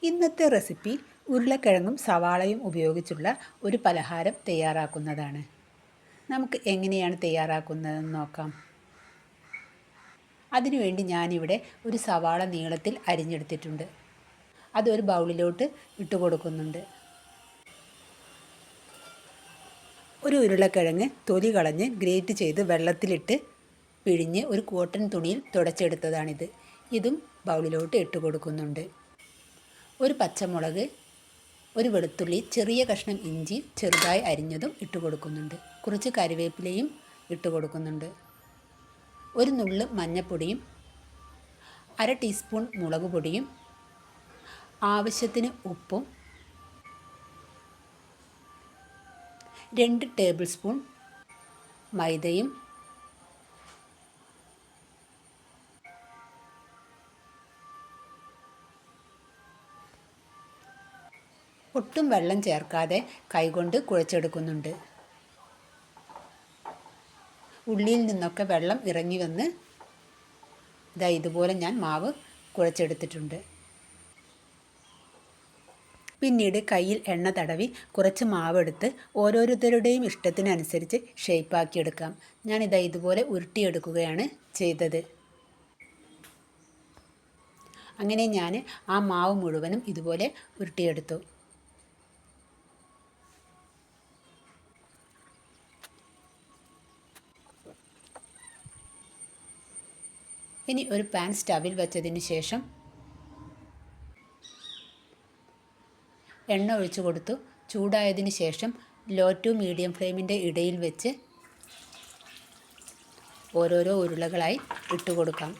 ഇന്നത്തെ റെസിപ്പി ഉരുളക്കിഴങ്ങും സവാളയും ഉപയോഗിച്ചുള്ള ഒരു പലഹാരം തയ്യാറാക്കുന്നതാണ്. നമുക്ക് എങ്ങനെയാണ് തയ്യാറാക്കുന്നതെന്ന് നോക്കാം. അതിനുവേണ്ടി ഞാനിവിടെ ഒരു സവാള നീളത്തിൽ അരിഞ്ഞെടുത്തിട്ടുണ്ട്. അതൊരു ബൗളിലോട്ട് ഇട്ട് കൊടുക്കുന്നുണ്ട്. ഒരു ഉരുളക്കിഴങ്ങ് തൊലി കളഞ്ഞ് ഗ്രേറ്റ് ചെയ്ത് വെള്ളത്തിലിട്ട് പിഴിഞ്ഞ് ഒരു കോട്ടൺ തുണിയിൽ തുടച്ചെടുത്തതാണിത്. ഇതും ബൗളിലോട്ട് ഇട്ട് കൊടുക്കുന്നുണ്ട്. ഒരു പച്ചമുളക്, ഒരു വെളുത്തുള്ളി, ചെറിയ കഷ്ണം ഇഞ്ചി ചെറുതായി അരിഞ്ഞതും ഇട്ട് കൊടുക്കുന്നുണ്ട്. കുറച്ച് കറിവേപ്പിലയും ഇട്ട് കൊടുക്കുന്നുണ്ട്. ഒരു നുള്ള് മഞ്ഞൾപ്പൊടിയും 1/2 ടീസ്പൂൺ മുളക് പൊടിയും ആവശ്യത്തിന് ഉപ്പും 2 ടേബിൾ സ്പൂൺ മൈദയും ഒട്ടും വെള്ളം ചേർക്കാതെ കൈകൊണ്ട് കുഴച്ചെടുക്കുന്നുണ്ട്. ഉള്ളിയിൽ നിന്നൊക്കെ വെള്ളം ഇറങ്ങി വന്ന് ഇതുപോലെ ഞാൻ മാവ് കുഴച്ചെടുത്തിട്ടുണ്ട്. പിന്നീട് കയ്യിൽ എണ്ണ തടവി കുറച്ച് മാവെടുത്ത് ഓരോരുത്തരുടെയും ഇഷ്ടത്തിനനുസരിച്ച് ഷേപ്പാക്കിയെടുക്കാം. ഞാൻ ഇതുപോലെ ഉരുട്ടിയെടുക്കുകയാണ് ചെയ്തത്. അങ്ങനെ ഞാൻ ആ മാവ് മുഴുവനും ഇതുപോലെ ഉരുട്ടിയെടുത്തു. ഇനി ഒരു പാൻ സ്റ്റവിൽ വെച്ചതിന് ശേഷം എണ്ണ ഒഴിച്ചു കൊടുത്തു. ചൂടായതിന് ശേഷം ലോ ടു മീഡിയം ഫ്ലെയിമിൻ്റെ ഇടയിൽ വെച്ച് ഓരോരോ ഉരുളകളായി ഇട്ട് കൊടുക്കാം.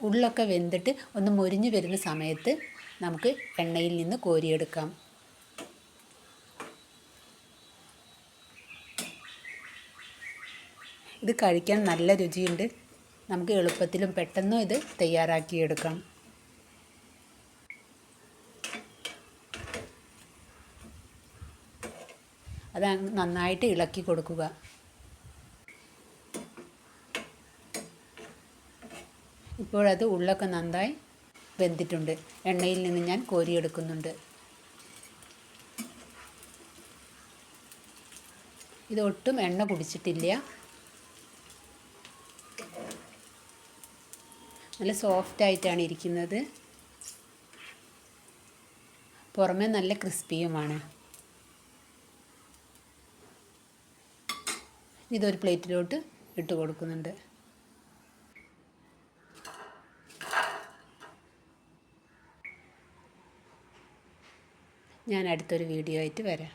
ഉള്ളൊക്കെ വെന്തിട്ട് ഒന്ന് മൊരിഞ്ഞു വരുന്ന സമയത്ത് നമുക്ക് എണ്ണയിൽ നിന്ന് കോരിയെടുക്കാം. ഇത് കഴിക്കാൻ നല്ല രുചിയുണ്ട്. നമുക്ക് എളുപ്പത്തിലും പെട്ടെന്നും ഇത് തയ്യാറാക്കിയെടുക്കാം. അത് നന്നായിട്ട് ഇളക്കി കൊടുക്കുക. ഇപ്പോഴത് ഉള്ളൊക്കെ നന്നായി വെന്തിട്ടുണ്ട്. എണ്ണയിൽ നിന്ന് ഞാൻ കോരിയെടുക്കുന്നുണ്ട്. ഇതൊട്ടും എണ്ണ കുടിച്ചിട്ടില്ല. നല്ല സോഫ്റ്റായിട്ടാണ് ഇരിക്കുന്നത്. പുറമേ നല്ല ക്രിസ്പിയുമാണ്. ഇതൊരു പ്ലേറ്റിലോട്ട് ഇട്ട് കൊടുക്കുന്നുണ്ട്. ഞാൻ അടുത്തൊരു വീഡിയോ ആയിട്ട് വരാം.